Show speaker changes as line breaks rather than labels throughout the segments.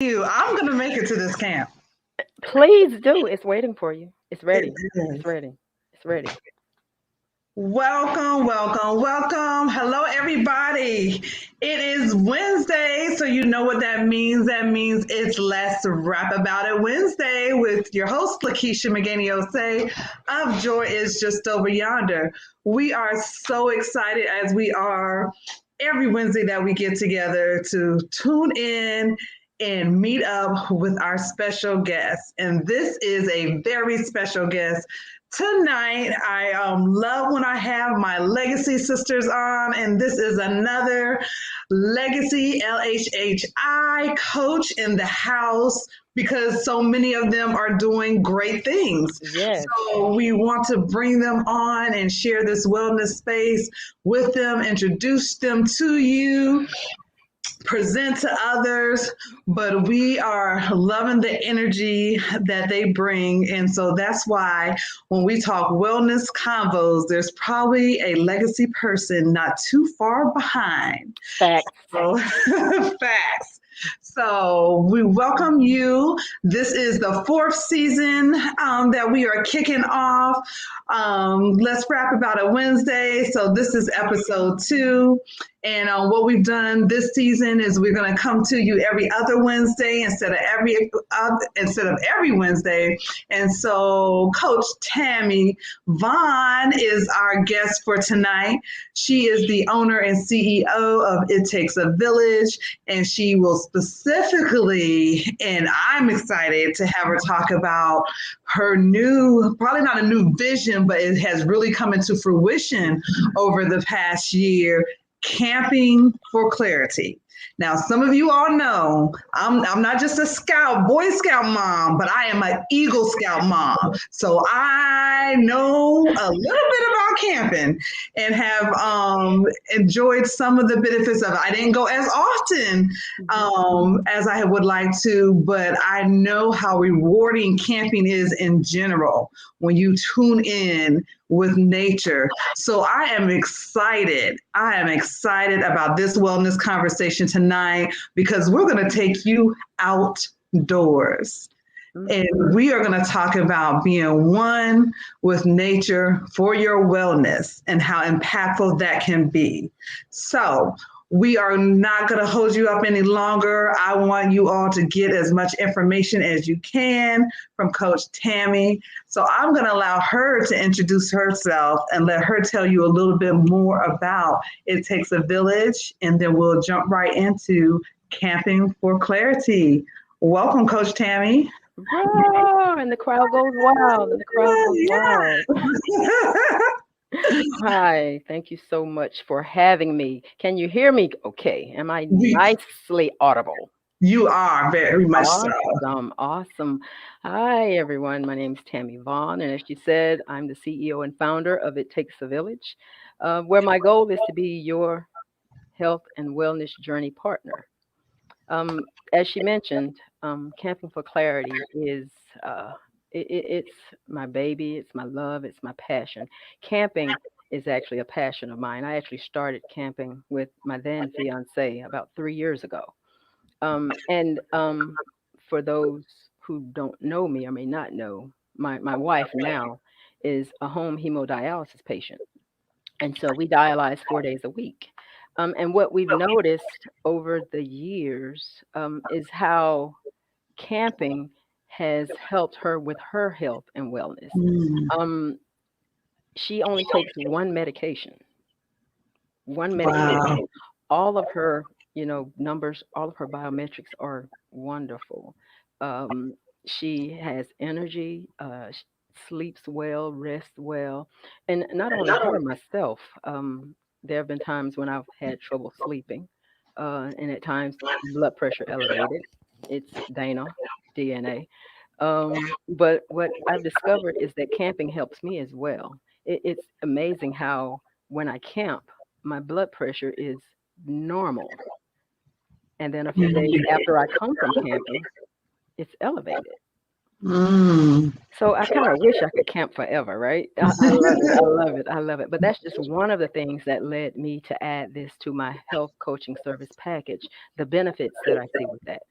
I'm going to make it to this camp.
Please do. It's waiting for you. It's
It
ready. It's
is.
ready. It's ready.
Welcome, welcome, welcome. Hello, everybody. It is Wednesday, so you know what that means. That means it's Let's Rap About It Wednesday with your host, Lakisha McGaney-Osei of Joy is Just Over Yonder. We are so excited as we are every Wednesday that we get together to tune in and meet up with our special guest. And this is a very special guest. Tonight, I love when I have my Legacy sisters on, and this is another Legacy LHHI coach in the house because so many of them are doing great things.
Yes.
So we want to bring them on and share this wellness space with them, introduce them to you, present to others, but we are loving the energy that they bring. And so that's why when we talk wellness convos, there's probably a legacy person not too far behind.
Facts.
So, facts. So we welcome you. This is the fourth season that we are kicking off. Let's rap about it Wednesday. So this is episode 2. And what we've done this season is we're going to come to you every other Wednesday instead of every Wednesday. And so Coach Tammi Vaughn is our guest for tonight. She is the owner and CEO of It Takes a Village, and she will specifically, and I'm excited to have her talk about her new, probably not a new vision, but it has really come into fruition over the past year, Camping for Clarity. Now, some of you all know I'm not just a Boy Scout mom, but I am an Eagle Scout mom. So I know a little bit about camping and have enjoyed some of the benefits of it. I didn't go as often as I would like to, but I know how rewarding camping is in general when you tune in with nature. So I am excited. I am excited about this wellness conversation tonight because we're going to take you outdoors. And we are going to talk about being one with nature for your wellness and how impactful that can be. So, we are not going to hold you up any longer. I want you all to get as much information as you can from Coach Tammi. So I'm going to allow her to introduce herself and let her tell you a little bit more about It Takes a Village, and then we'll jump right into Camping for Clarity. Welcome, Coach Tammi.
Roar, and the crowd goes wild. And the crowd goes wild. Hi. Thank you so much for having me. Can you hear me okay? Am I
We,
nicely audible?
you are very much so.
Awesome. Awesome. Hi, everyone. My name is Tammi Vaughn. And as you said, I'm the CEO and founder of It Takes a Village, where my goal is to be your health and wellness journey partner. As she mentioned, Camping for Clarity is it's my baby, it's my love, it's my passion. Camping is actually a passion of mine. I actually started camping with my then fiance about 3 years ago. And for those who don't know me or may not know, my wife now is a home hemodialysis patient. And so we dialyze 4 days a week. And what we've noticed over the years is how camping has helped her with her health and wellness.
Mm,
Um, she only takes one medication.
wow.
All of her, numbers, all of her biometrics are wonderful. Um, she has energy, sleeps well, rests well, and not only her, myself. There have been times when I've had trouble sleeping, and at times blood pressure elevated. It's DNA. But what I've discovered is that camping helps me as well. It's amazing how when I camp, my blood pressure is normal. And then a few days after I come from camping, it's elevated.
Mm.
So I kind of wish I could camp forever, right? I love it. I love it. I love it. But that's just one of the things that led me to add this to my health coaching service package, the benefits that I see with that.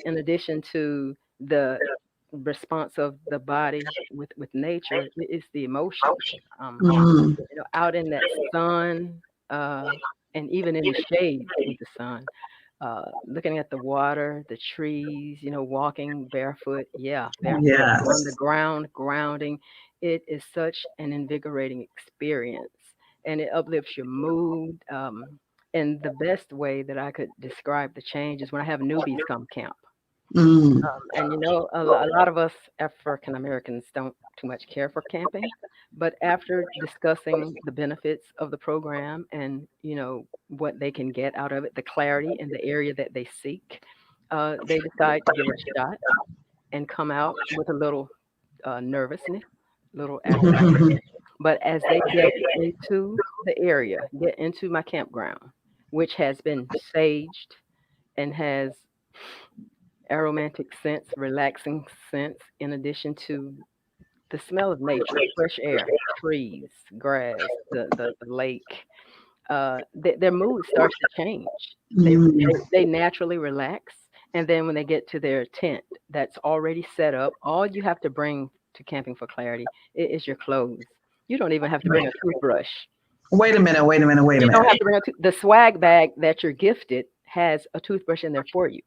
In addition to the response of the body with nature, it's the emotions. Um,
Mm.
Out in that sun, uh, and even in the shade with the sun, looking at the water, the trees, walking barefoot. Yeah, barefoot on the
Yes.
ground, grounding. It is such an invigorating experience, and it uplifts your mood. And the best way that I could describe the change is when I have newbies come camp.
Mm.
And a lot of us African Americans don't too much care for camping, but after discussing the benefits of the program and what they can get out of it, the clarity in the area that they seek, they decide to give it a shot and come out with a little nervousness, little apprehension. But as they get into the area, get into my campground, which has been saged and has aromatic scents, relaxing scents, in addition to the smell of nature, fresh air, trees, grass, the lake. Their mood starts to change. They,
Mm.
they naturally relax, and then when they get to their tent that's already set up, all you have to bring to Camping for Clarity is your clothes. You don't even have to bring a toothbrush.
Wait a minute, wait a minute, wait a
You don't
minute.
have to bring the swag bag that you're gifted has a toothbrush in there for you.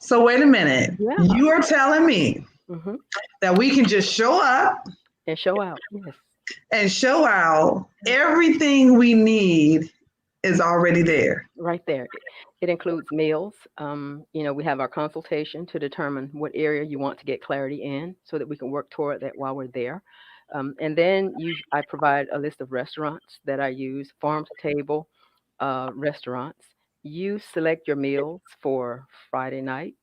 So wait a minute.
Yeah.
You are telling me
Hmm.
that we can just show up
And show out. Yes.
and show out everything we need is already there.
Right there. It includes meals. We have our consultation to determine what area you want to get clarity in so that we can work toward that while we're there. And then I provide a list of restaurants that I use, farm to table restaurants. You select your meals for Friday night,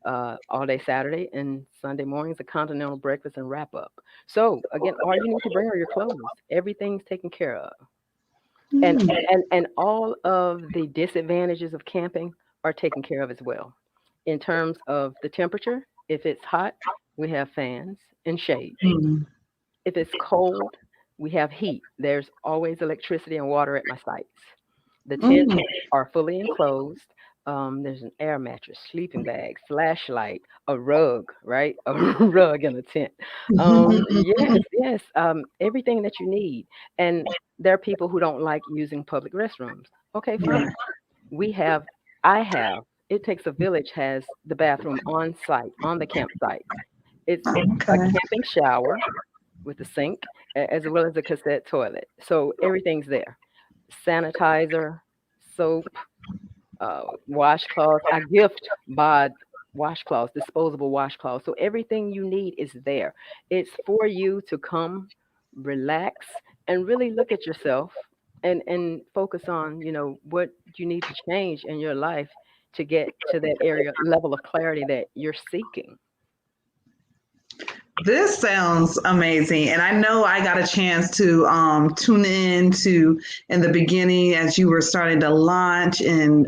all day Saturday, and Sunday mornings, a continental breakfast and wrap up. So, again, all you need to bring are your clothes. Everything's taken care of. And
Mm.
and all of the disadvantages of camping are taken care of as well. In terms of the temperature, if it's hot, we have fans and shade.
Mm.
If it's cold, we have heat. There's always electricity and water at my sites. The tents
Mm.
are fully enclosed. There's an air mattress, sleeping bag, flashlight, a rug, right? A rug in a tent. Yes, yes, everything that you need. And there are people who don't like using public restrooms. Okay,
Right.
fine. We have, I have, it takes a village has the bathroom on site, on the campsite. It's a
Okay.
camping shower with a sink, as well as a cassette toilet. So everything's there. Sanitizer, soap, washcloths. I gift bod washcloths, disposable washcloths. So everything you need is there. It's for you to come, relax, and really look at yourself and focus on, what you need to change in your life to get to that area level of clarity that you're seeking.
This sounds amazing. And I know I got a chance to tune in to in the beginning as you were starting to launch and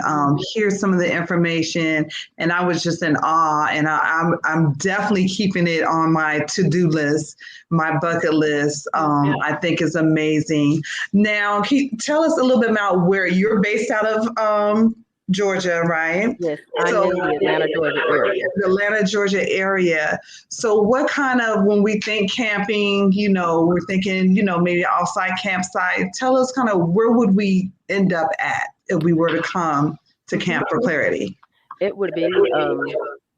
hear some of the information. And I was just in awe. And I'm definitely keeping it on my to-do list, my bucket list. I think is amazing. Now, can you tell us a little bit about where you're based out of Georgia, right?
Yes, I'm
So
in the Atlanta, Georgia area.
the Atlanta, Georgia area. So what kind of, when we think camping, we're thinking, maybe off-site campsite. Tell us kind of where would we end up at if we were to come to
Mhm.
Camp for Clarity?
It would be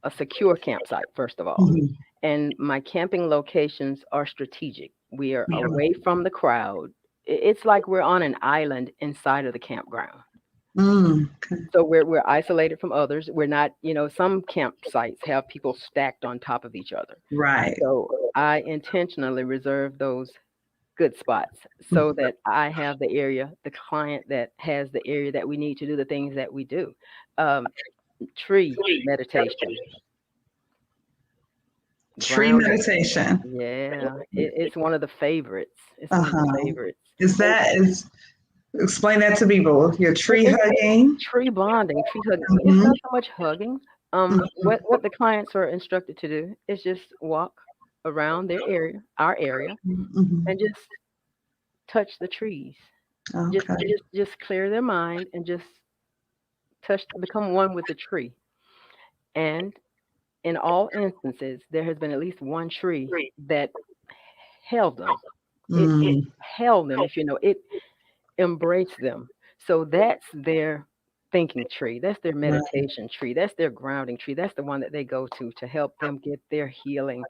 a secure campsite, first of all.
Mhm.
And my camping locations are strategic. We are
Yeah.
away from the crowd. It's like we're on an island inside of the campground.
Mm, okay.
So we're isolated from others. We're not, some campsites have people stacked on top of each other.
Right.
So I intentionally reserve those good spots so that I have the area, the client that has the area that we need to do the things that we do. Um, Tree meditation,
Tree
grounding.
meditation.
Yeah, it's one of the favorites. It's one of the
Uh-huh.
favorites.
Is
And
that is explain that to people. Your tree
it's
hugging.
tree bonding, tree hugging. It's
Hmm.
not so much hugging, What the clients are instructed to do is just walk around their area, our area,
Mm-hmm.
and just touch the trees. Just
Okay.
just just clear their mind and just become one with the tree. And in all instances, there has been at least one tree that held them. It
Mm,
held them, if you know, it embraced them. So that's their thinking tree. That's their
right.
meditation tree. That's their grounding tree. That's the one that they go to help them get their healing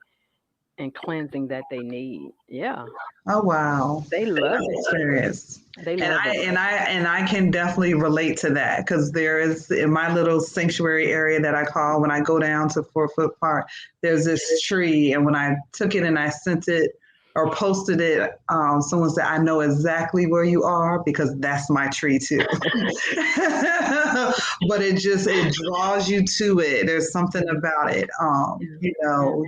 and cleansing that they need. Yeah,
Oh wow.
they love it.
Experience.
They
And
love
I
it.
and I and I can definitely relate to that because there is in my little sanctuary area that I call when I go down to 4 Foot Park, there's this tree, and when I took it and I sent it or posted it, someone said, "I know exactly where you are because that's my tree too." But it draws you to it. There's something about it.
Yeah, yeah,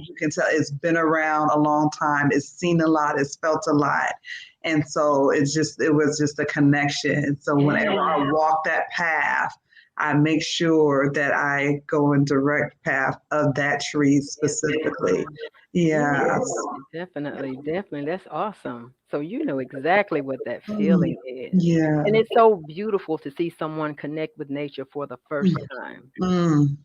You can tell it's been around a long time. It's seen a lot. It's felt a lot. And so it was just a connection. And so whenever
yeah,
I walk that path, I make sure that I go in direct path of that tree
yes,
specifically.
ma'am. Yeah,
Yes.
definitely, definitely. That's awesome. So you know exactly what that
Mm,
feeling is.
yeah.
And it's so beautiful to see someone connect with nature for the first time.
Mm,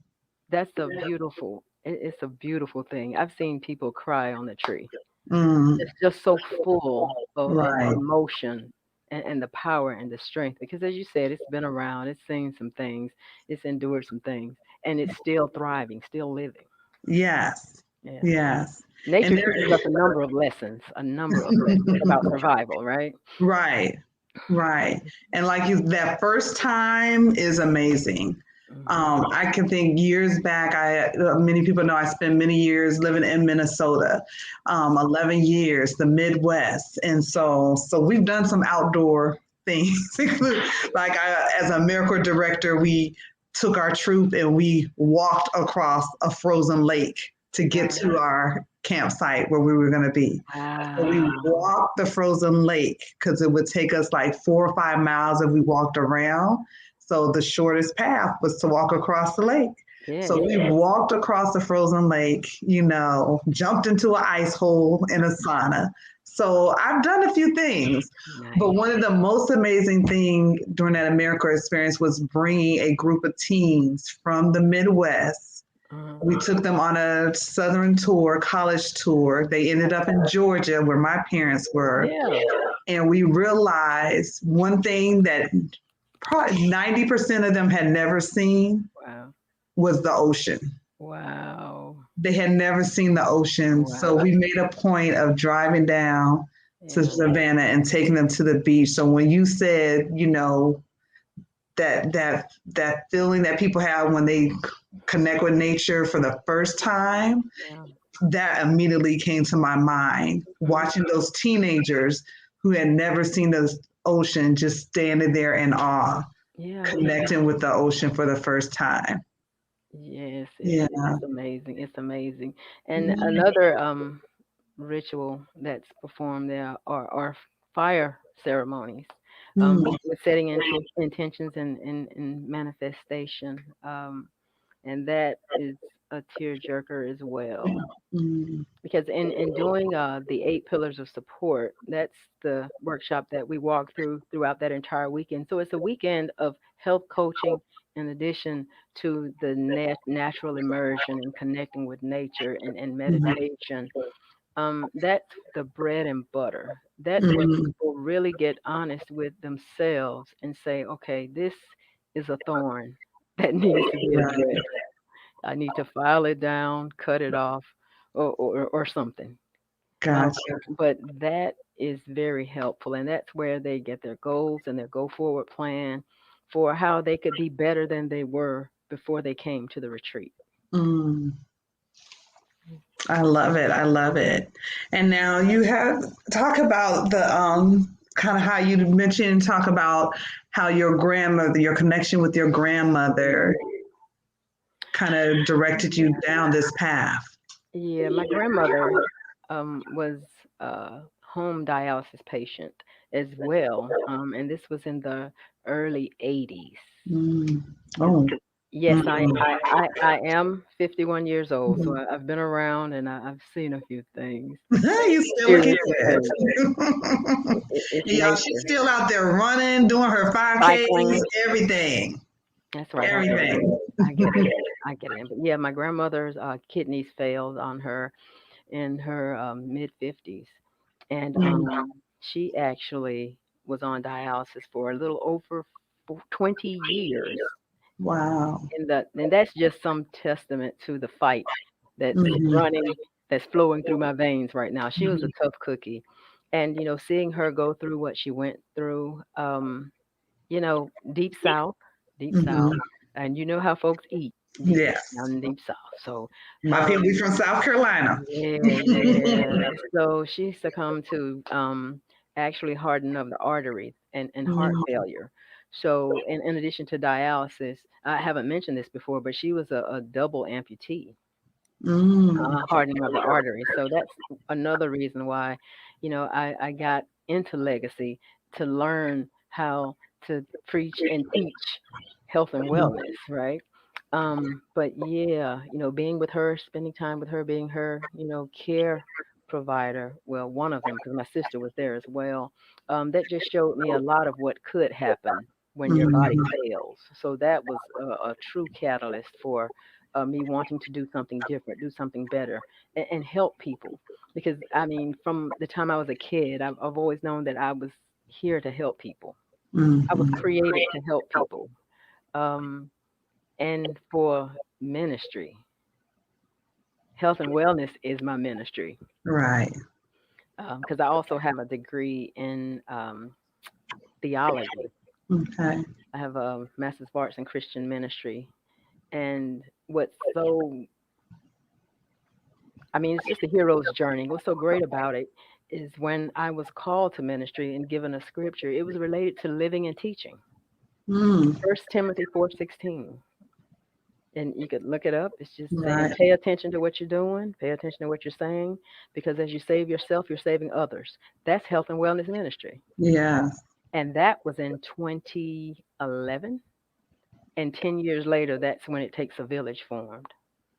That's a beautiful, it's a beautiful thing. I've seen people cry on the tree.
mm,
It's just so full of
right.
emotion and the power and the strength. Because as you said, it's been around, it's seen some things, it's endured some things, and it's still thriving, still living.
Yes.
Yeah.
Yes. And
Nature
there,
teaches us a number of lessons about survival, right?
right. Right. And like you, that first time is amazing.
Hmm.
I can think years back, many people know I spent many years living in Minnesota, 11 years, the Midwest. And so we've done some outdoor things. Like as a AmeriCorps director, we took our troop and we walked across a frozen lake to get
Wow.
to our campsite where we were going to be. So we
Wow.
walked the frozen lake because it would take us like 4 or 5 miles if we walked around. So the shortest path was to walk across the lake. So
Yes.
we walked across the frozen lake, jumped into an ice hole in a sauna. So I've done a few things, but
Nice.
one of the most amazing thing during that AmeriCorps experience was bringing a group of teens from the Midwest.
Uh-huh.
We took them on a southern tour, college tour. They ended up in Georgia where my parents were.
Yeah.
And we realized one thing that probably 90% of them had never seen
Wow.
was the ocean.
Wow.
They had never seen the ocean. So
Wow.
we made a point of driving down to
Yeah.
Savannah and taking them to the beach. So when you said, that feeling that people have when they connect with nature for the first time,
Yeah.
that immediately came to my mind.
Mhm.
Watching those teenagers who had never seen the ocean just standing there in awe,
Yeah.
connecting with the ocean for the first time.
Yes,
Yeah.
it's amazing. It's amazing. And
Yeah.
another ritual that's performed there are fire ceremonies,
Mm,
with setting intentions and manifestation. And that is a tearjerker as well.
mm,
Because in doing the 8 pillars of support, that's the workshop that we walk throughout that entire weekend. So it's a weekend of health coaching in addition to the natural immersion and connecting with nature and
mm,
meditation. That's the bread and butter. That's where
mm,
people really get honest with themselves and say, okay, this is a thorn that needs to be
right.
addressed. I need to file it down, cut it off, or something.
Gotcha.
But that is very helpful, and that's where they get their goals and their go forward plan for how they could be better than they were before they came to the retreat.
Mm, I love it. I love it. And now you have talk about the kind of how you mentioned talk about how your grandmother, your connection with your grandmother kind of directed you down this path.
Yeah, my grandmother was a home dialysis patient as well, and this was in the early 80s.
Mm.
Is
Oh.
Yes,
Mhm.
I am 51 years old, so I've been around and I've seen a few things,
You still looking
experienced some
good.
things. It's
Y'all, she's
nature,
still out there running, doing her 5Ks,
cycling.
everything.
That's right. I get it.
Everything.
I get it. I get it. But yeah, my grandmother's kidneys failed on her in her mid 50s, and
Mm.
she actually was on dialysis for a little over 20 years.
Wow.
And that's just some testament to the fight that's
Mhm.
running, that's flowing through my veins right now. She was a tough cookie, and seeing her go through what she went through, deep south, deep south,
Mhm.
and you know how folks eat down
Yes.
in deep south. So,
My people
um,
from South Carolina.
yeah, yeah. So she succumbed to actually hardening of the arteries and heart
Mm.
failure. So, in addition to dialysis, I haven't mentioned this before, but she was a double amputee,
Mm.
hardening of the arteries. So that's another reason why, I got into legacy to learn how to preach and teach health and wellness, right? But yeah, being with her, spending time with her, being her, care provider, well, one of them, because my sister was there as well, that just showed me a lot of what could happen when your body
Mhm.
fails. So that was a true catalyst for me wanting to do something different, do something better, and help people. Because I mean, from the time I was a kid, I've always known that I was here to help people. I was
Mhm.
created to help people. Um, and for ministry, health and wellness is my ministry.
Right.
Because I also have a degree in theology.
Okay.
I have a master's of arts in Christian ministry. And what's so I mean, it's just a hero's journey. What's so great about it is when I was called to ministry and given a scripture, it was related to living and teaching.
Mm.
1 Timothy 4:16. And you could look it up. It's just saying,
Right.
pay attention to what you're doing, pay attention to what you're saying, because as you save yourself, you're saving others. That's health and wellness ministry.
Yeah.
And that was in 2011. And 10 years later, that's when It Takes a Village formed.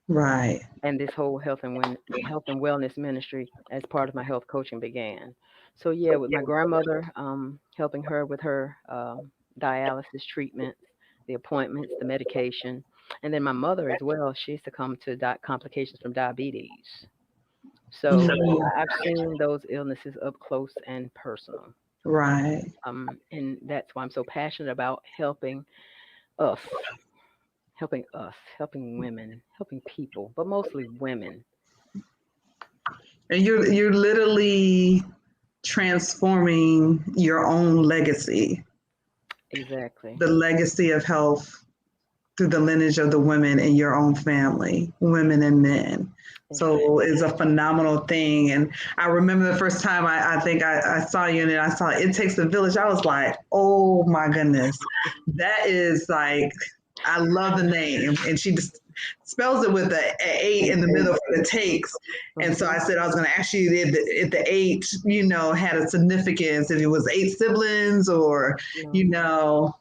Right.
And this whole health and wellness ministry as part of my health coaching began. So yeah, with my grandmother, helping her with her dialysis treatments, the appointments, the medication, and then my mother as well. She succumbed to complications from diabetes. So
Mhm.
I've seen those illnesses up close and personal.
Right.
And that's why I'm so passionate about us, helping women, helping people, but mostly women.
And you're literally transforming your own legacy,
Exactly.
the legacy of health through the lineage of the women in your own family, women and men. So
Exactly.
it's a phenomenal thing. And I remember the first time I think I saw you and I saw It Takes a Village. I was like, oh my goodness. That is like, I love the name. And she just spells it with a eight
And
in the
eight.
middle for the takes. And so
Mhm.
I said I was going to ask you if the eight, had a significance, if it was eight siblings or, you
No.
know,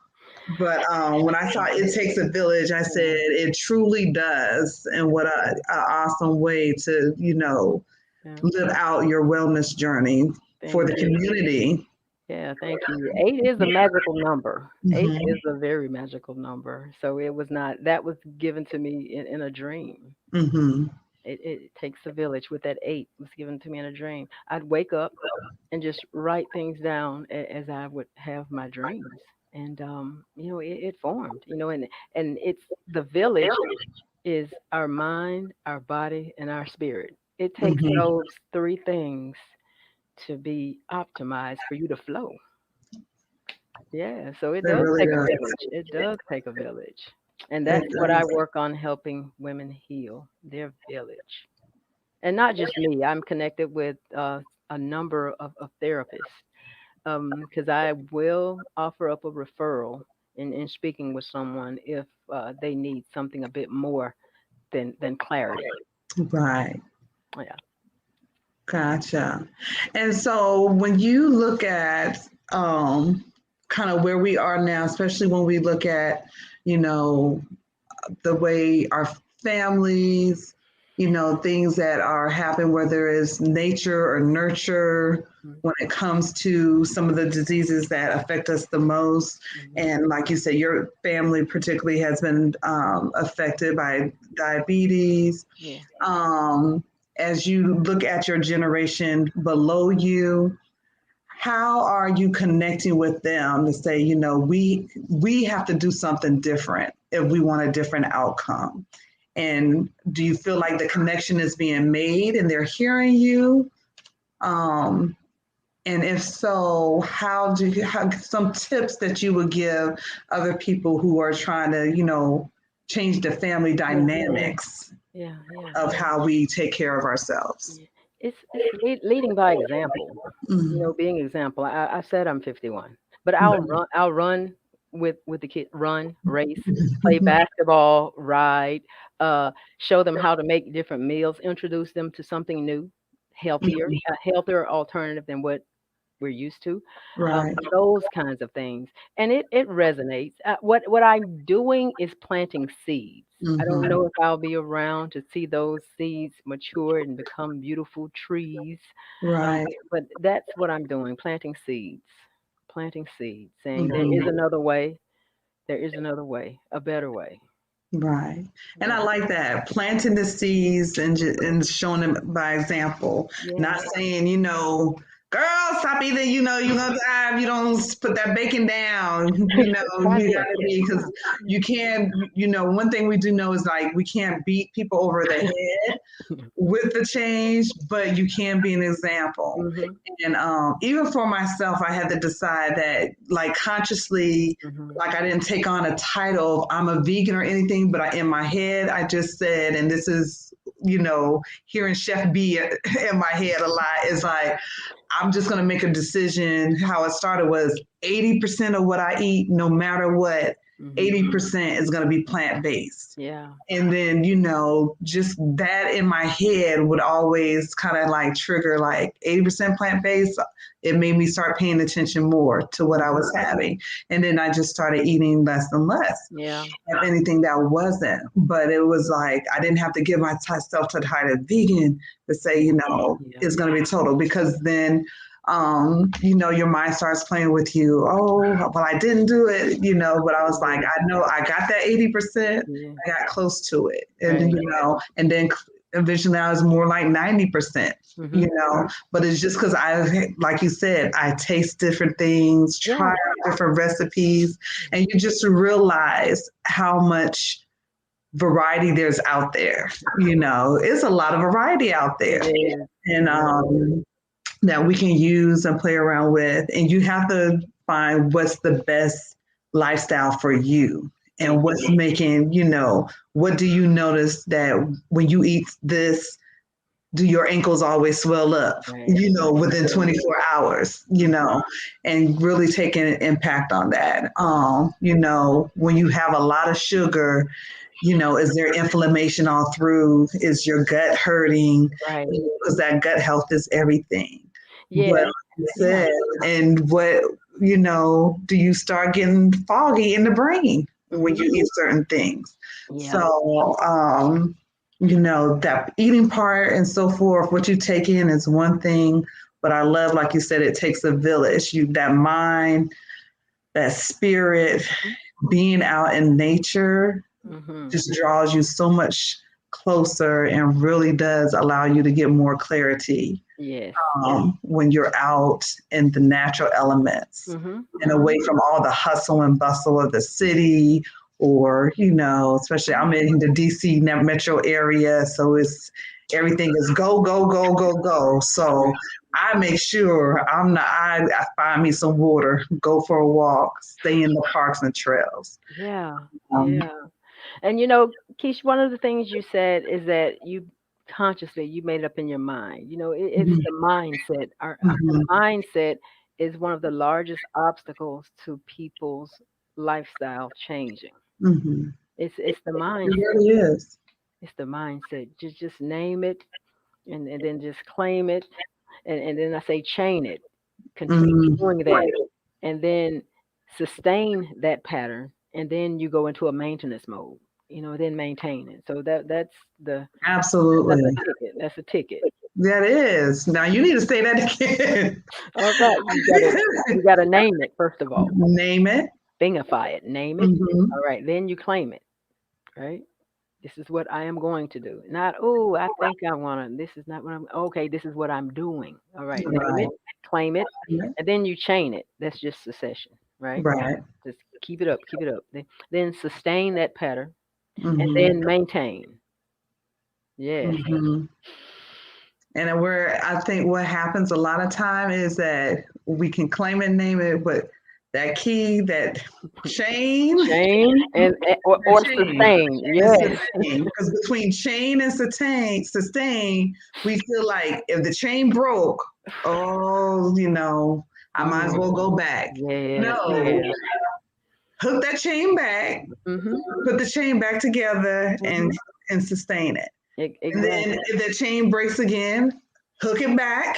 but when I saw It Takes a Village, I said
Yeah.
it truly does. And what a awesome way to,
Yeah.
live out your wellness journey for
Thank
the
you.
community.
Yeah, thank you. Eight is a magical number. Eight
Hmm.
is a very magical number. So it was not that was given to me in a dream.
Hmm.
It takes a village with that eight was given to me in a dream. I'd wake up and just write things down as I would have my dreams. And it formed, and it's the village is our mind, our body, and our spirit. It takes
Hmm.
those three things to be optimized for you to flow. Yeah, so it
It
does
really
take a
does.
village. It does take a village. And
It
that's what I
does.
work on helping women heal their village. And not just me, I'm connected with a number of therapists because I will offer up a referral in speaking with someone if they need something a bit more than clarity.
Right.
Yeah.
Gotcha. And so when you look at kind of where we are now, especially when we look at, you know, the way our families, things that are happening, whether it's nature or nurture,
Mhm.
when it comes to some of the diseases that affect us the most.
Mhm.
And like you said, your family particularly has been affected by diabetes.
Yeah.
Um, as you look at your generation below you, how are you connecting with them to say, we have to do something different if we want a different outcome? And do you feel like the connection is being made and they're hearing you? Um, and if so, how do you have some tips that you would give other people who are trying to, change the family
Yeah.
dynamics
Yeah. Yeah.
of how we take care of ourselves?
Yeah. It's leading by example.
Mm-hmm.
Being example. I said I'm 51, but
Mm-hmm.
I'll run with the kid, run, race, play basketball, ride, uh, show them how to make different meals, introduce them to something new, healthier, a healthier alternative than what we're used to,
Right.
those kinds of things, and it resonates. What I'm doing is planting seeds. I don't
Mm-hmm.
know if I'll be around to see those seeds mature and become beautiful trees,
Right.
but that's what I'm doing, planting seeds, saying there is
Mm-hmm.
another way, there is another way, a better way.
Right. And I
Yeah,
like that, planting the seeds and showing them by example,
yeah,
not saying, girl, stop eating, you're going to die if you don't put that bacon down. You got
right.
to be, because you can't, one thing we do know is like we can't beat people over the head with the change, but you can be an example.
Mhm,
And even for myself, I had to decide that, like, consciously,
mhm,
like, I didn't take on a title of I'm a vegan or anything, but in my head, I just said, and this is, hearing Chef B in my head a lot, is like, I'm just going to make a decision. How it started was 80% of what I eat, no matter what,
mhm.
80% is going to be plant based.
Yeah,
And then, just that in my head would always kind of like trigger like 80% plant based. It made me start paying attention more to what I was having. And then I just started eating less and less
yeah,
of anything that wasn't. But it was like I didn't have to give myself to the height of vegan to say,
yeah.
it's going to be total, because then your mind starts playing with you. Oh, well, I didn't do it, but I was like,
Yeah,
I know I got that 80%.
yeah,
I got close to it. And,
right.
and then eventually I was more like 90%,
Mhm.
but it's just because like you said, I taste different things, try
Yeah,
out different recipes, and you just realize how much variety there's out there. It's a lot of variety out there.
it is.
And that we can use and play around with. And you have to find what's the best lifestyle for you and
Mhm.
what's making, what do you notice that when you eat this, do your ankles always swell up,
Right.
within 24 hours, and really taking an impact on that. When you have a lot of sugar, is there inflammation all through? Is your gut hurting?
Right.
Because that gut health is everything. But
Yeah.
like you
Yeah.
said, and do you start getting foggy in the brain when
Mhm.
you eat certain things?
Yeah.
So, that eating part and so forth, what you take in is one thing, but I love, like you said, it takes a village. That mind, that spirit, being out in nature
Mhm.
just draws you so much closer and really does allow you to get more clarity
Yes.
when you're out in the natural elements
Mhm.
and
Mhm.
away from all the hustle and bustle of the city, or especially I'm in the DC metro area, so it's everything is go go go go go. So I make sure I find me some water, go for a walk, stay in the parks and trails.
Yeah.
um,
Yeah. And Keish, one of the things you said is that you consciously you made it up in your mind. It's
mhm,
the mindset. The
mhm,
mindset is one of the largest obstacles to people's lifestyle changing.
mhm.
It's the
It
mindset.
really is.
It's the mindset. Just name it and then just claim it. And then I say chain it. Continue
Mhm.
doing that. And then sustain that pattern. And then you go into a maintenance mode. then maintain it. So that's
Absolutely.
a ticket. That's a ticket.
That is. Now you need to say that again.
All right, you gotta name it first of all.
Name it.
Thingify it. Name it.
Hmm.
All right, then you claim it. Right. This is what I am going to do. Not, oh, I think I want to. This is not what I'm. Okay, this is what I'm doing. All right, name
Right.
it, claim it, and then you chain it. That's just succession, right?
Right.
Just keep it up, keep it up. Then sustain that pattern, and
Hmm.
then maintain. Yes.
Hmm. And where I think what happens a lot of time is that we can claim and name it, but that key, that chain,
Chain or
the chain
sustain.
and
Yes.
sustain. Because between chain and sustain, we feel like if the chain broke, oh, I might as well
Mm,
go back.
yes.
No,
Yeah.
hook that chain back,
Mhm.
put the chain back together, and
Mhm.
sustain it. And then
Exactly.
if the chain breaks again, hook it back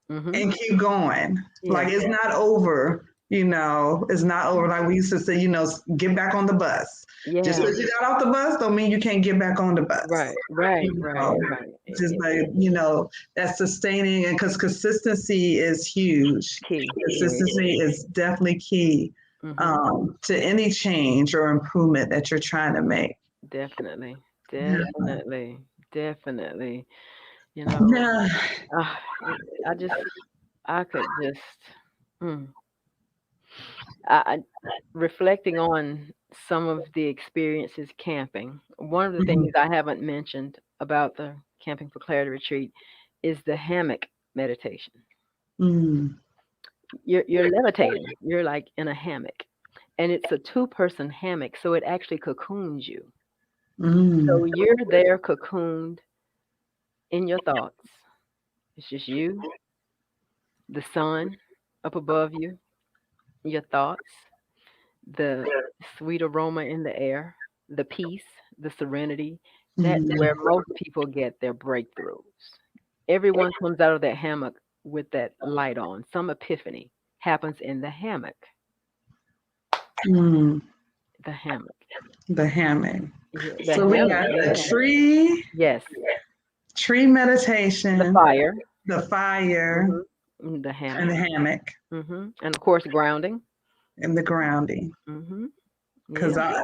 Mhm.
and keep going.
Yeah.
Like it's not over. It's not over. Like we used to say, get back on the bus. Just
Yeah.
because you got off the bus don't mean you can't get back on the bus.
Right. Right.
You
Right.
know,
Right.
just like, that sustaining, and because consistency is huge.
Key. Yeah. It is.
Consistency is definitely key
Mhm.
to any change or improvement that you're trying to make.
Definitely.
Yeah.
Definitely. Definitely. You know,
Yeah.
uh, I just, I could just, mm, I reflecting on some of the experiences camping. One of the
Mhm.
things I haven't mentioned about the Camping for Clarity retreat is the hammock meditation.
Mm.
You're levitating. You're like in a hammock, and it's a two-person hammock, so it actually cocoons you.
Mm.
So you're there cocooned in your thoughts. It's just you, the sun up above you, your thoughts, the sweet aroma in the air, the peace, the serenity. That's
Mhm.
where most people get their breakthroughs. Everyone comes out of that hammock with that light on. Some epiphany happens in the hammock.
Mm.
The hammock.
The hammock.
Yeah, the
So we
hammock.
got the
Yeah. Yes.
tree
The
meditation,
fire.
the fire,
The
and
hammock.
the hammock,
And of course, grounding.
and the grounding.
hmm
Because
Yeah.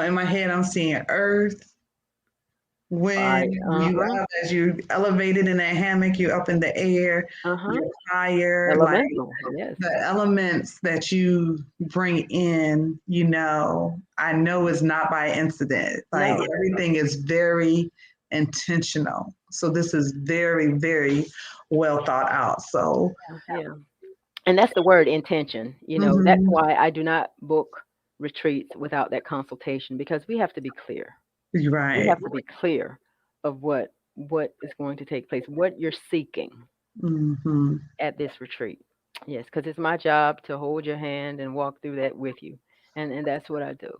in my head, I'm seeing earth,
Fire.
wind.
Uh huh.
As you elevated in that hammock, you up in the air.
Uh huh.
Your fire, like
Elemental. Yes.
the elements that you bring in. I know is not by incident. Like
No.
everything is very intentional. So this is very, very well thought out. So.
Yeah. And that's the word intention. That's
Mhm.
why I do not book retreats without that consultation because we have to be clear. We
Right.
have to be clear of what is going to take place, what you're seeking
Hmm.
at this retreat. Yes, because it's my job to hold your hand and walk through that with you, and that's what I do,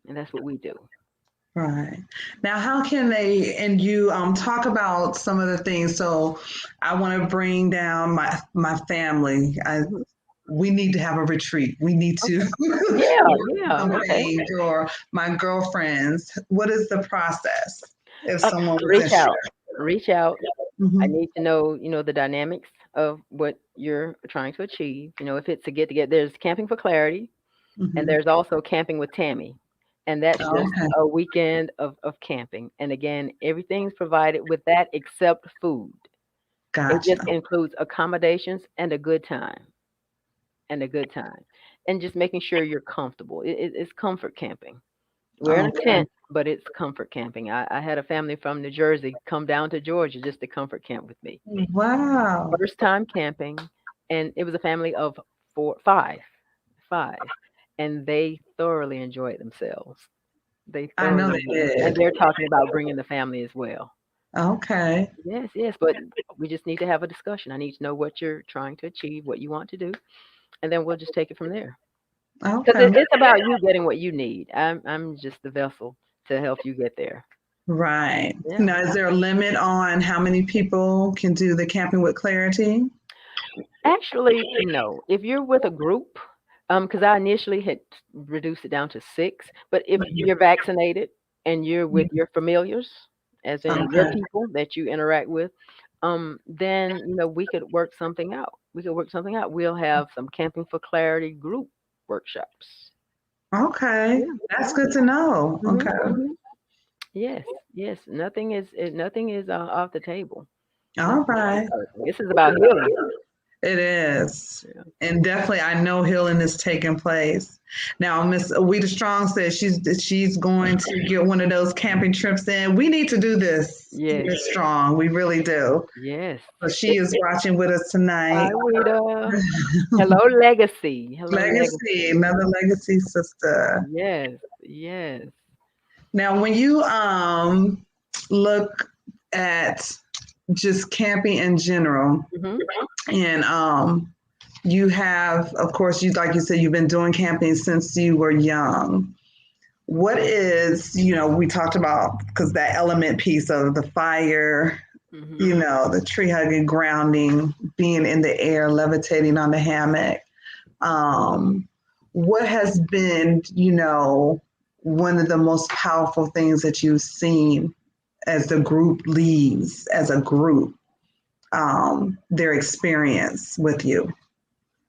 and that's what we do.
Right. Now, how can they and you talk about some of the things? So, I want to bring down my family.
Mhm.
We need to have a retreat. We need to
Okay. Yeah. Yeah.
some
Okay.
change. Or my girlfriends. What is the process if someone was
Reach
interested?
out. Reach out. I
Mm-hmm.
need to know, the dynamics of what you're trying to achieve. If it's a get together, there's Camping for Clarity, and
Mm-hmm.
there's also Camping with Tammy. And that's just
Okay.
a weekend of camping. And again, everything's provided with that except food. It
Gotcha.
just includes accommodations and a good time. And a good time. And just making sure you're comfortable. It's comfort camping. We're in a
Okay.
tent, but it's comfort camping. I had a family from New Jersey come down to Georgia just to comfort camp with me.
Wow.
First time camping, and it was a family of five, and they thoroughly enjoyed themselves. They
I know
thoroughly
they
enjoyed themselves, and
did.
they're talking about bringing the family as well.
Okay.
Yes, yes, but we just need to have a discussion. I need to know what you're trying to achieve, what you want to do, and then we'll just take it from there. Because
Okay.
it's about you getting what you need. I'm just the vessel to help you get there.
Right.
Yeah.
Now, is there a limit on how many people can do the Camping with Clarity?
Actually, no. If you're with a group, Because I initially had reduced it down to 6, but if you're vaccinated and you're with your familiars, as in your
Okay.
people that you interact with, then we could work something out. We could work something out. We'll have some Camping for Clarity group workshops.
Okay.
Yeah,
That's
yeah.
good to know.
hmm
Okay.
hmm Yes, yes. Nothing is off the table.
All
Nothing is
right.
off the table. This is about healing.
It is.
Yeah.
And definitely I know healing is taking place. Now Miss Awita Strong says she's going to get one of those camping trips in. We need to do this,
Yes,
Miss Strong. We really do.
yes.
So she is watching with us tonight.
Hi, Rita. Hello, Legacy. Hello,
Legacy,
Legacy.
another legacy sister.
Yes, yes.
Now when you look at just camping in general,
hmm
and you have, of course, you like you said, you've been doing camping since you were young. What is, we talked about because that element piece of the fire,
hmm
the tree hugging, grounding, being in the air, levitating on the hammock. Um, what has been, one of the most powerful things that you've seen as the group leaves, as a group, their experience with you?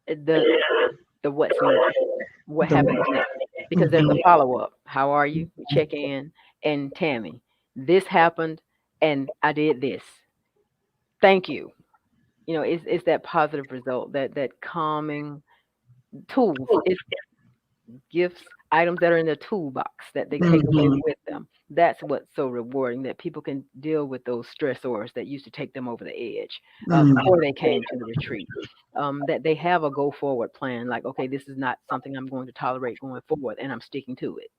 The what's next? What
The
happens next? Because there's a
Mhm.
follow up. How are you? We check in, and Tammy, this happened, and I did this. Thank you. It's that positive result, that calming tools. It's gifts, items that are in their toolbox that they take away
Mhm.
with them. That's what's so rewarding, that people can deal with those stressors that used to take them over the edge
Mhm.
before they came to the retreat. That they have a go forward plan, like, okay, this is not something I'm going to tolerate going forward, and I'm sticking to it.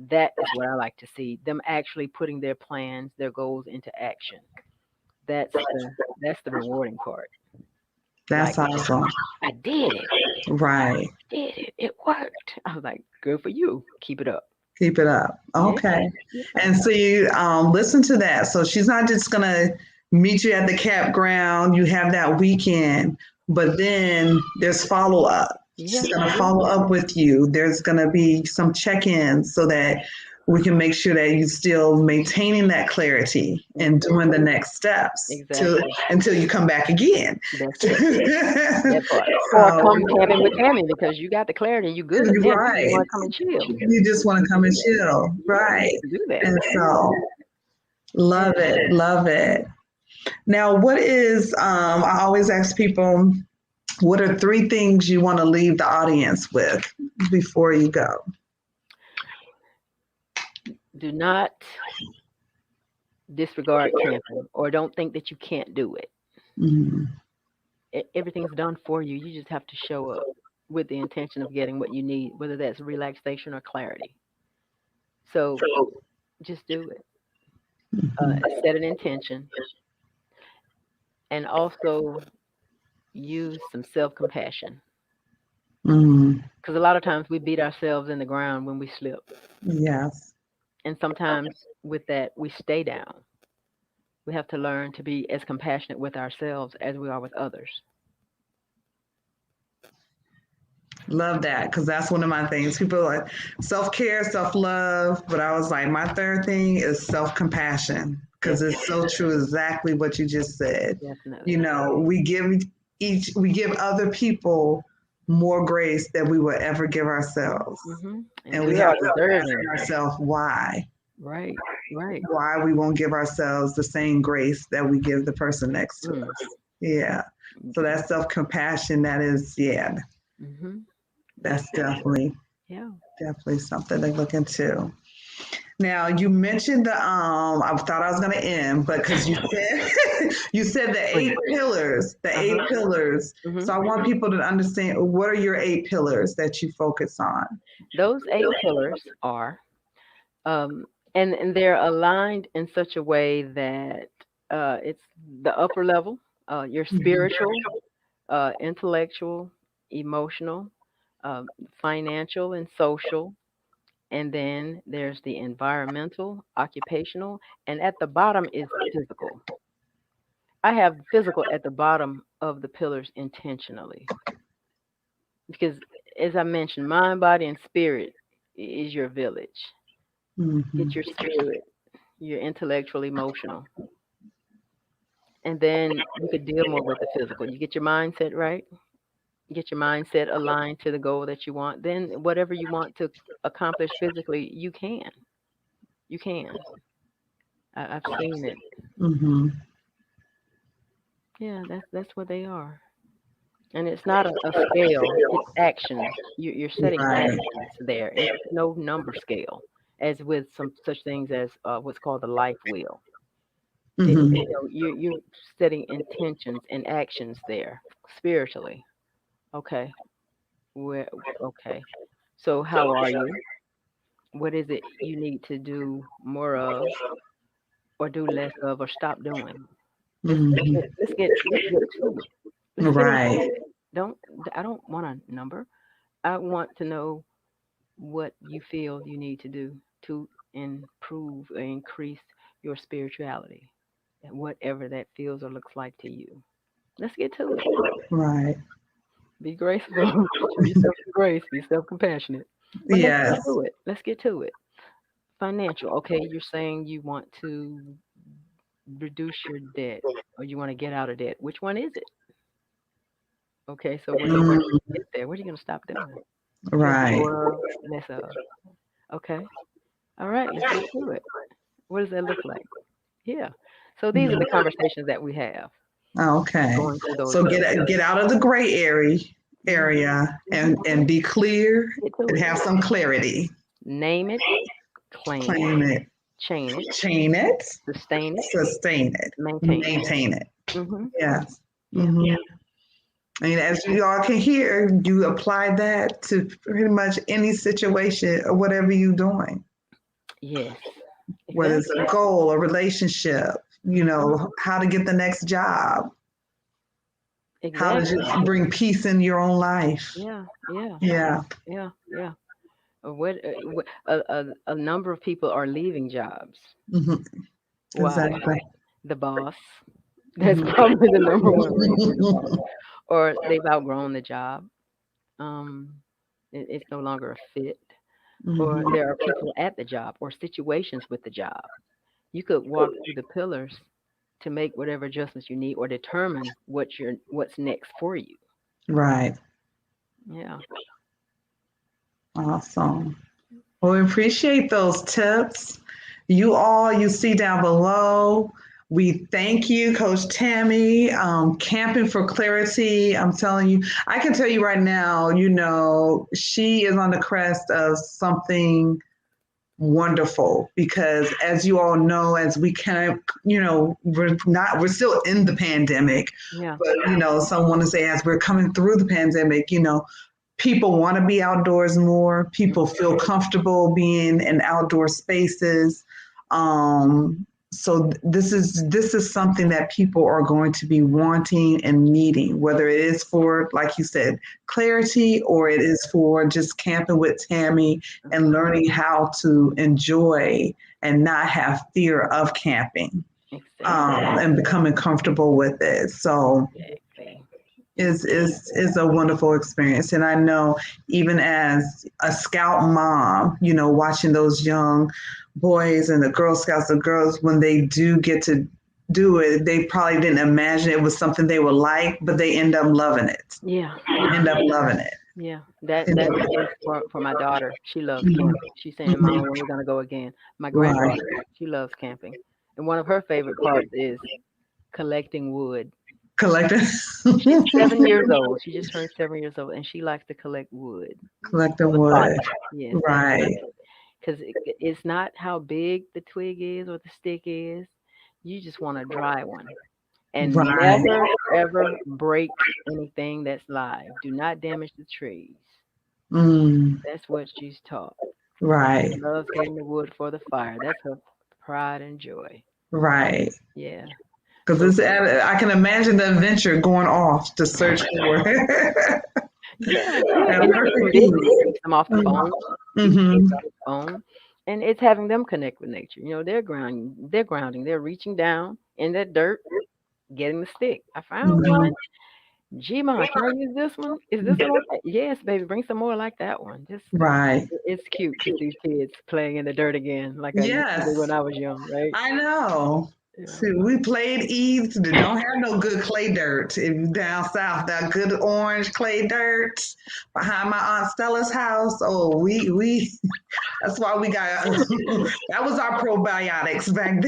That is what I like to see, them actually putting their plans, their goals into action. That's the rewarding part.
That's
Like,
awesome.
I did it.
Right.
Did it. It worked. I was like, good for you. Keep it up.
Keep it up.
Yeah.
Okay.
Yeah.
And so you listen to that. So she's not just going to meet you at the campground. You have that weekend, but then there's follow up.
Yeah.
She's going to
Yeah.
follow up with you. There's going to be some check ins so that we can make sure that you're still maintaining that clarity and
hmm
doing the next steps till
Exactly.
until you come back again.
That's it. That part. Or
So,
come camping with Tammy because you got the clarity. You good now. You
right.
want to come and chill.
You just want to
We can
come and
do that.
chill.
Yeah, we
Right.
can do that.
And so love
Yeah.
it. Love it. Now, what is, I always ask people, what are 3 things you want to leave the audience with before you go?
Do not disregard camping or don't think that you can't do it.
Mhm.
Everything's done for you. You just have to show up with the intention of getting what you need, whether that's relaxation or clarity. So just do it.
Mhm.
Set an intention, and also use some self compassion.
Mhm.
Because a lot of times we beat ourselves in the ground when we slip.
Yes.
And sometimes with that, we stay down. We have to learn to be as compassionate with ourselves as we are with others.
Love that because that's one of my things. People are like self care, self love, but I was like, my third thing is self compassion because it's
Definitely.
so true, exactly what you just said.
Definitely.
We give other people more grace than we would ever give ourselves,
And
and we
we
have
are
to ask
deserving.
ourselves
Right. Right.
why we won't give ourselves the same grace that we give the person next to
Mm.
us. Yeah. So that self compassion, that is, yeah,
Mm-hmm.
that's
Definitely. Yeah.
definitely something to look into. Now you mentioned I thought I was going to end, but because you said you said the eight
Please.
pillars, the
Uh
eight
huh.
pillars.
hmm
So I want people to understand what are your 8 pillars that you focus on.
Those 8 pillars are, um, and they're aligned in such a way that it's the upper level, your
Mhm.
spiritual, intellectual, emotional, financial, and social. And then there's the environmental, occupational, and at the bottom is physical. I have physical at the bottom of the pillars intentionally because as I mentioned, mind, body, and spirit is your village.
Mm-hmm.
Get your spirit, your intellectual, emotional, and then you could deal more with the physical. You get your mindset right, get your mindset aligned to the goal that you want. Then whatever you want to accomplish physically, you can. You can. I've seen it.
Mm-hmm.
Yeah, that's what they are. And it's not a scale, it's actions. You're setting
Right.
actions there. It's no number scale, as with some such things as what's called the life wheel.
Mm-hmm.
You're setting intentions and actions there spiritually. Okay, where, okay. So how are you? What is it you need to do more of, or do less of, or stop doing?
Mm-hmm.
Let's get to it. Let's get
Right.
into it. Don't I don't want a number. I want to know what you feel you need to do to improve or increase your spirituality, and whatever that feels or looks like to you. Let's get to it.
Right.
Be graceful. Show yourself some grace. Be self compassionate. But let's get
Yes.
to it. Let's get to it. Financial. Okay, you're saying you want to reduce your debt or you want to get out of debt. Which one is it? Okay, so what
Mm,
get there? What are you gonna stop doing? What you gonna do
right.
more of, less of? Okay. All right, let's get to it. What does that look like? Yeah. So these are the conversations that we have
Okay.
going through those
So
levels.
get out of the gray
Hmm.
area
Hmm.
and be clear
Get to
and
it.
have some clarity.
Name it, claim it,
Claim it,
chain it,
chain it,
sustain it,
sustain it,
maintain it.
maintain it.
Hmm.
Yes.
Yeah.
And as you all can hear, you apply that to pretty much any situation or whatever you're doing,
Yes.
whether it's
Exactly.
a goal, a relationship,
Hmm.
how to get the next job, how to
Exactly.
just bring peace in your own life.
Yeah. Yeah.
Yeah.
Yeah. Yeah. A number of people are leaving jobs.
Hmm.
Why?
Exactly.
The boss. That's
Hmm.
probably the number one reason. The boss, or they've outgrown the job. Um, it's no longer a fit, or
Hmm.
there are people at the job or situations with the job. You could walk through the pillars to make whatever adjustments you need or determine what's next for you.
Right.
Yeah.
Awesome. Well, we appreciate those tips. You all, you see down below. We thank you, Coach Tammi. Camping for Clarity. I'm telling you, I can tell you right now, she is on the crest of something wonderful because as you all know, as we kind of, we're still in the pandemic,
Yeah.
but, some want to say as we're coming through the pandemic, people want to be outdoors more. People feel comfortable being in outdoor spaces. So this is something that people are going to be wanting and needing, whether it is for, like you said, clarity, or it is for just camping with Tammi and
Hmm.
learning how to enjoy and not have fear of camping,
Exactly.
and becoming comfortable with it. So
Exactly.
is a wonderful experience. And I know even as a scout mom, watching those young boys and the Girl Scouts, the girls, when they do get to do it, they probably didn't imagine it was something they would like, but they end up loving it.
Yeah. Yeah.
End up loving it.
Yeah.
End
That's
up-
the case for my daughter. She loves
Mhm.
camping. She's saying, "Mama,
Mhm.
when we're gonna go again?" My
Right.
granddaughter, she loves camping, and one of her favorite parts is collecting wood.
Collective.
She's 7 years old. She just turned 7 years old, and she likes to collect wood
Collective
for the fire.
wood.
Yes,
Right.
because it's not how big the twig is or the stick is. You just want a dry one, and
Right.
never ever break anything that's live. Do not damage the trees.
Mm.
That's what she's taught.
Right.
She loves getting the wood for the fire. That's her pride and joy.
Right.
Yeah.
Because
So
I can imagine the adventure going off to search for
yeah, yeah,
that
and it keeps them
perfect
busy. It
piece.
keeps them off the phone. Keeps the
Mm-hmm.
kids off the phone, and it's having them connect with nature. They're grounding. They're grounding. They're reaching down in that dirt, getting the stick. I found
Mm-hmm.
one. G-Ma, can I use this one? Is this one okay? Yes, baby, bring some more like that one. Just
Right.
it's cute to see kids playing in the dirt again, like I used to do
Yes,
when I was young, right?
I know.
Yeah.
See, we played Eves that don't have no good clay dirt. If you down south, that good orange clay dirt behind my aunt Stella's house. Oh, we that's why we got that was our probiotics back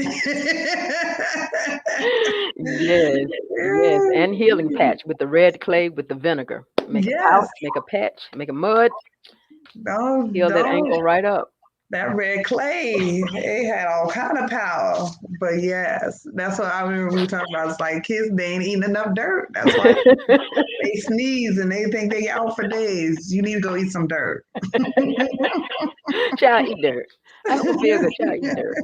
Yes, yes, and healing
then.
patch with the red clay with the vinegar. Make a pouch,
Yes.
make a patch, make a mud, heal that
Don't
ankle right up.
that red clay, it had all kind of power. But yes, that's what I remember we were talking about. It's like kids, they ain't eating enough dirt. That's why they sneeze and they think they out for days. You need to go eat some dirt.
Child, eat dirt. I hope it feel good. Child, eat dirt.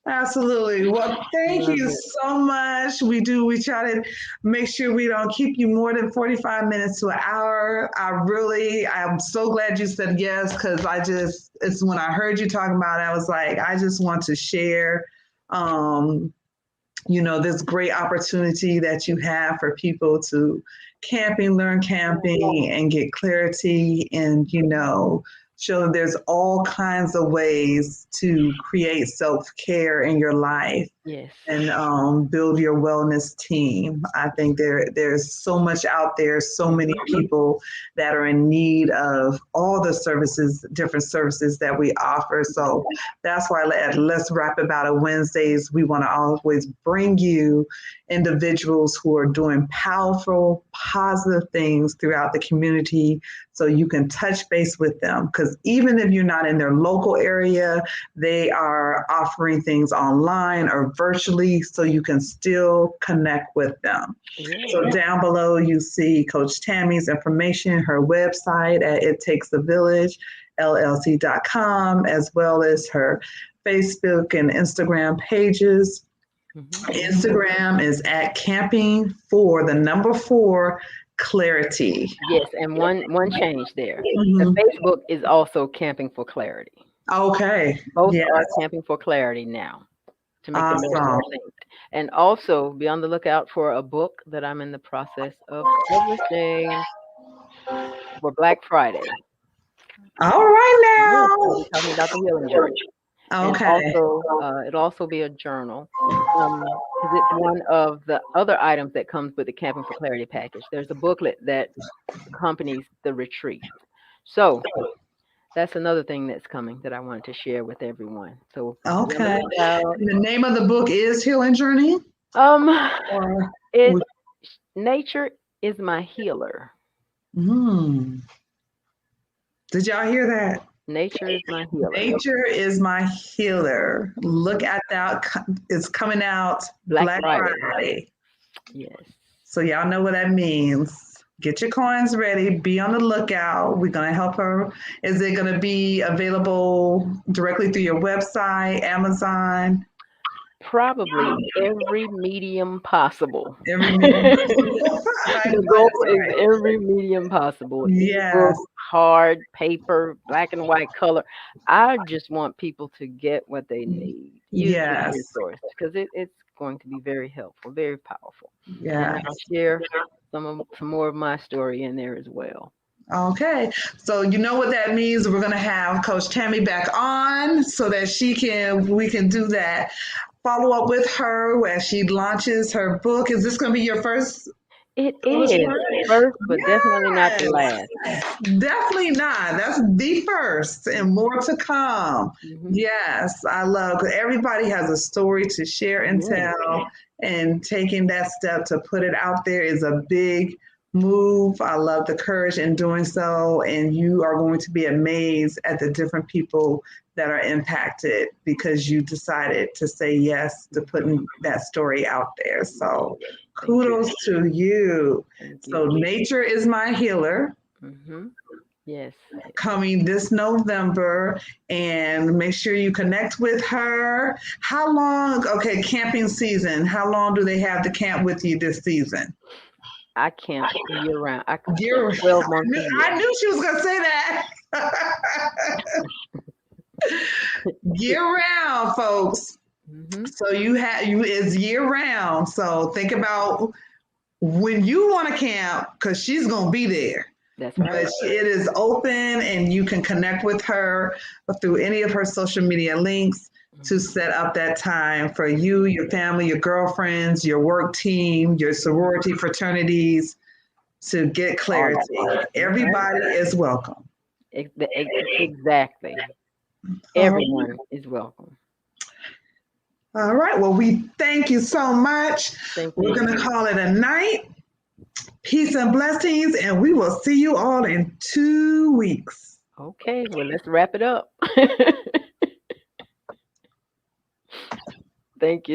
Absolutely. Well, thank
Love
you
it.
so much. We try to make sure we don't keep you more than 45 minutes to an hour. I'm so glad you said yes, because it's when I heard you talking about it, I was like, I just want to share, um, this great opportunity that you have for people to learn camping and get clarity and, show that there's all kinds of ways to create self-care in your life
Yes.
and build your wellness team. I think there's so much out there, so many people that are in need of all the services, different services that we offer. So that's why Let's Rap About It Wednesdays, we want to always bring you individuals who are doing powerful, positive things throughout the community so you can touch base with them. Because even if you're not in their local area, they are offering things online or virtually so you can still connect with them.
Yeah.
So down below, you see Coach Tammy's information, her website at It Takes a Village, LLC.com, as well as her Facebook and Instagram pages. Instagram is at Camping4Clarity.
Yes, and one change there. The
Mhm.
Facebook is also Camping for Clarity.
Okay.
Both
Yes.
are Camping for Clarity now to make them more
Awesome.
succinct. And also be on the lookout for a book that I'm in the process of publishing for Black Friday.
All right
Yes, I'll
now.
be talking about the healing journey. And
Okay.
also, it'll also be a journal, because it's one of the other items that comes with the Camping for Clarity package. There's a booklet that accompanies the retreat. So that's another thing that's coming that I wanted to share with everyone. So be on the
Okay.
lookout.
And the name of the book is Healing Journey?
Um,
Or
it's Nature is My Healer.
hmm. Did y'all hear that?
Nature is my healer.
Nature is my healer. Look at that. It's coming out
Black
Black
Friday.
Friday.
Yes.
So y'all know what that means. Get your coins ready. Be on the lookout. We're going to help her. Is it going to be available directly through your website, Amazon?
Probably every medium possible.
Every medium.
The goal is every medium possible.
Yes.
Ebook, hard, paper, black and white, color. I just want people to get what they need. Use this
Yes.
resource because it's going to be very helpful, very powerful. And
Yes.
I'll share some more of my story in there as well.
Okay, so you know what that means. We're gonna have Coach Tammy back on so that we can do that. Follow up with her as she launches her book. Is this gonna be your first?
It is first, but definitely not the last.
Definitely not. That's the first and more to come.
Mm-hmm.
Yes, I love because everybody has a story to share and tell, and taking that step to put it out there is a big move. I love the courage in doing so, and you are going to be amazed at the different people that are impacted because you decided to say yes to putting that story out there. So kudos to you. So Nature is My Healer.
Mm-hmm. Yes.
Coming this November, and make sure you connect with her. How long? Okay, camping season. How long do they have to camp with you this season?
I camp year round. I camp
Year,
12 months a year.
I knew she was going to say that. Year round, folks. So you it's year round. So think about when you want to camp, because she's going to be there.
That's right.
But it is open, and you can connect with her through any of her social media links to set up that time for you, your family, your girlfriends, your work team, your sorority fraternities to get clarity. Everybody is welcome.
Exactly. Everyone is welcome.
All right. Well, we thank you so much. We're going to call it a night. Peace and blessings, and we will see you all in 2 weeks.
Okay. Well, let's wrap it up. Thank you.